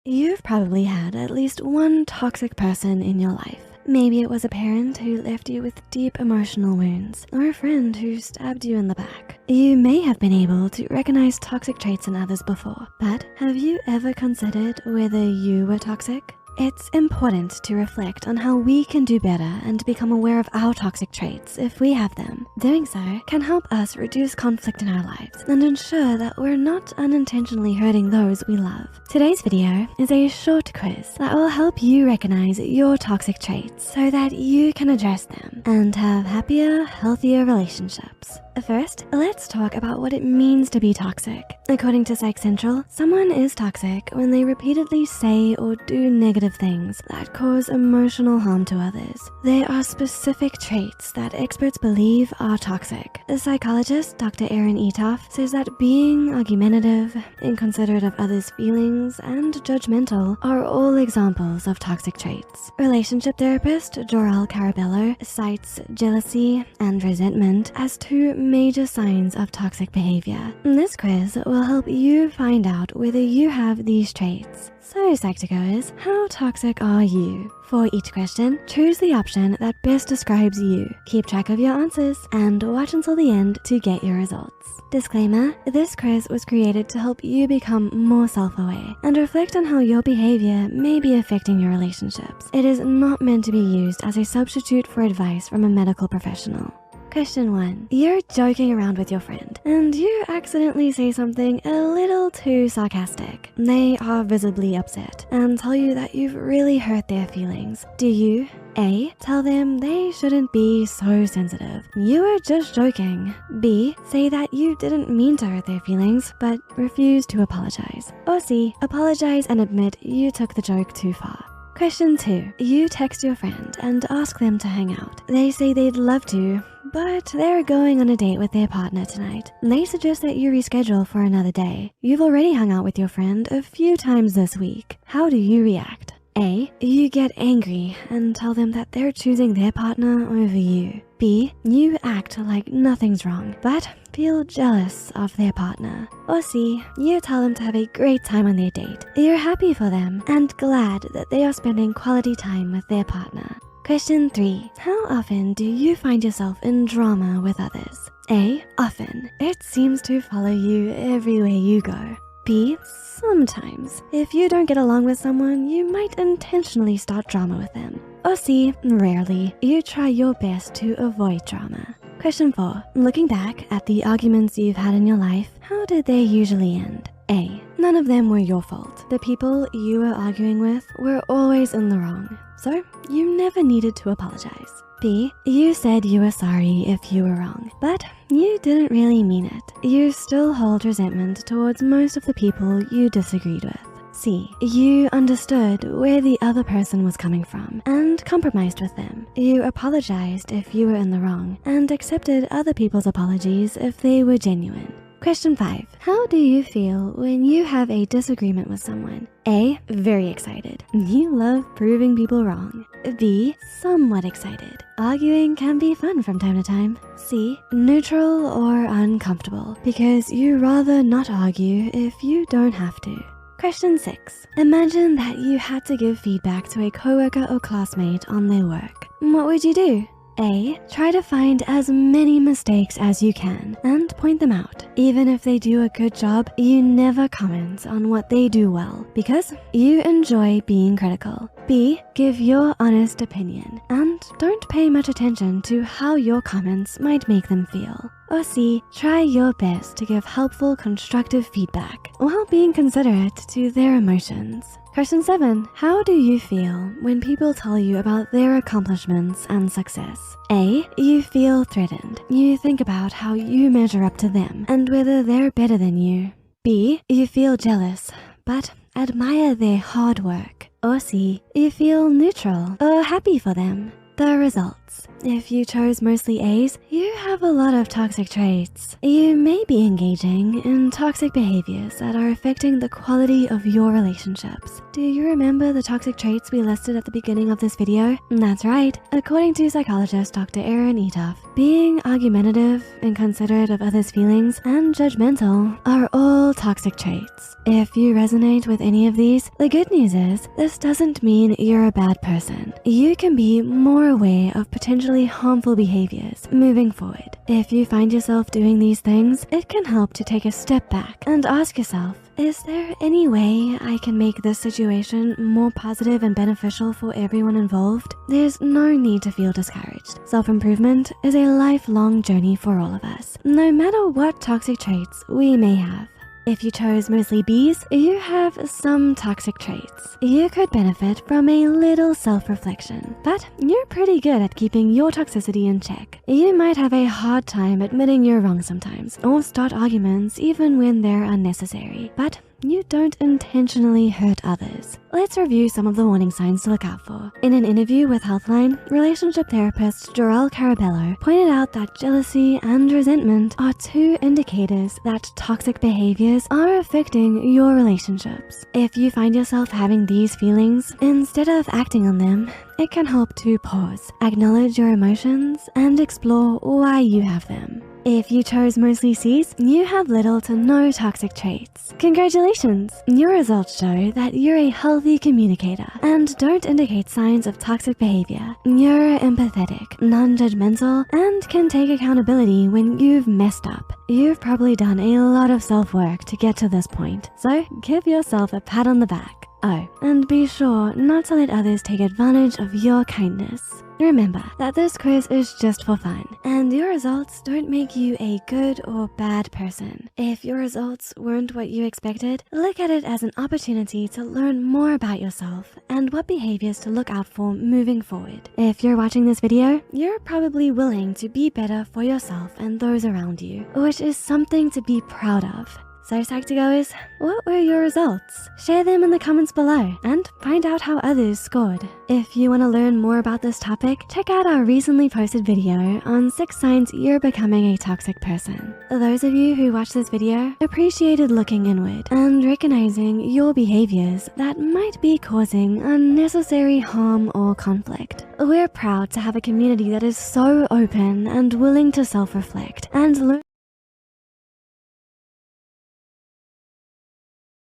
You've probably had at least one toxic person in your life. Maybe it was a parent who left you with deep emotional wounds, or a friend who stabbed you in the back. You may have been able to recognize toxic traits in others before, but have you ever considered whether you were toxic? It's important to reflect on how we can do better and become aware of our toxic traits if we have them. Doing so can help us reduce conflict in our lives and ensure that we're not unintentionally hurting those we love. Today's video is a short quiz that will help you recognize your toxic traits so that you can address them and have happier, healthier relationships. First, let's talk about what it means to be toxic. According to Psych Central, someone is toxic when they repeatedly say or do negative things that cause emotional harm to others. There are specific traits that experts believe are toxic. The psychologist Dr. Erin Etoff says that being argumentative, inconsiderate of others' feelings, and judgmental are all examples of toxic traits. Relationship therapist Joral Carabello cites jealousy and resentment as two major signs of toxic behavior. This quiz will help you find out whether you have these traits. So Psychtogoers, how toxic are you? For each question, choose the option that best describes you. Keep track of your answers and watch until the end to get your results. Disclaimer, this quiz was created to help you become more self-aware and reflect on how your behavior may be affecting your relationships. It is not meant to be used as a substitute for advice from a medical professional. Question 1. You're joking around with your friend and you accidentally say something a little too sarcastic. They are visibly upset and tell you that you've really hurt their feelings. Do you A. Tell them they shouldn't be so sensitive, you were just joking? B. Say that you didn't mean to hurt their feelings but refuse to apologize? Or C. Apologize and admit you took the joke too far? Question 2. You text your friend and ask them to hang out. They say they'd love to, but they're going on a date with their partner tonight. They suggest that you reschedule for another day. You've already hung out with your friend a few times this week. How do you react? A. You get angry and tell them that they're choosing their partner over you. B. You act like nothing's wrong, but feel jealous of their partner. Or C. You tell them to have a great time on their date. You're happy for them and glad that they are spending quality time with their partner. Question 3. How often do you find yourself in drama with others? A. Often. It seems to follow you everywhere you go. B. Sometimes. If you don't get along with someone, you might intentionally start drama with them. Or C. Rarely. You try your best to avoid drama. Question 4. Looking back at the arguments you've had in your life, how did they usually end? A. None of them were your fault. The people you were arguing with were always in the wrong, so you never needed to apologize. B. You said you were sorry if you were wrong, but you didn't really mean it. You still hold resentment towards most of the people you disagreed with. C. You understood where the other person was coming from and compromised with them. You apologized if you were in the wrong and accepted other people's apologies if they were genuine. Question 5. How do you feel when you have a disagreement with someone? A. Very excited. You love proving people wrong. B. Somewhat excited. Arguing can be fun from time to time. C. Neutral or uncomfortable because you rather not argue if you don't have to. Question 6. Imagine that you had to give feedback to a coworker or classmate on their work. What would you do? A. Try to find as many mistakes as you can and point them out. Even if they do a good job, you never comment on what they do well because you enjoy being critical. B. Give your honest opinion and don't pay much attention to how your comments might make them feel. Or C. Try your best to give helpful, constructive feedback while being considerate to their emotions. Question 7. How do you feel when people tell you about their accomplishments and success? A. You feel threatened. You think about how you measure up to them and whether they're better than you. B. You feel jealous, but admire their hard work. Or C. You feel neutral or happy for them. The results. If you chose mostly A's, you have a lot of toxic traits. You may be engaging in toxic behaviors that are affecting the quality of your relationships. Do you remember the toxic traits we listed at the beginning of this video? That's right. According to psychologist Dr. Aaron Etoff, being argumentative, inconsiderate of others' feelings, and judgmental are all toxic traits. If you resonate with any of these, the good news is this doesn't mean you're a bad person. You can be more aware of potentially harmful behaviors moving forward. If you find yourself doing these things, it can help to take a step back and ask yourself, is there any way I can make this situation more positive and beneficial for everyone involved? There's no need to feel discouraged. Self-improvement is a lifelong journey for all of us, no matter what toxic traits we may have. If you chose mostly B's, you have some toxic traits. You could benefit from a little self-reflection, but you're pretty good at keeping your toxicity in check. You might have a hard time admitting you're wrong sometimes, or start arguments even when they're unnecessary, but you don't intentionally hurt others. Let's review some of the warning signs to look out for. In an interview with Healthline, relationship therapist Jorel Carabello pointed out that jealousy and resentment are two indicators that toxic behaviors are affecting your relationships. If you find yourself having these feelings, instead of acting on them, it can help to pause, acknowledge your emotions, and explore why you have them. If you chose mostly C's, you have little to no toxic traits. Congratulations! Your results show that you're a healthy communicator and don't indicate signs of toxic behavior. You're empathetic, non-judgmental, and can take accountability when you've messed up. You've probably done a lot of self-work to get to this point, so give yourself a pat on the back. Oh, and be sure not to let others take advantage of your kindness. Remember that this quiz is just for fun, and your results don't make you a good or bad person. If your results weren't what you expected, look at it as an opportunity to learn more about yourself and what behaviors to look out for moving forward. If you're watching this video, you're probably willing to be better for yourself and those around you, which is something to be proud of. So Psychtogoers, what were your results? Share them in the comments below and find out how others scored. If you want to learn more about this topic, check out our recently posted video on 6 signs you're becoming a toxic person. Those of you who watched this video appreciated looking inward and recognizing your behaviors that might be causing unnecessary harm or conflict. We're proud to have a community that is so open and willing to self-reflect and learn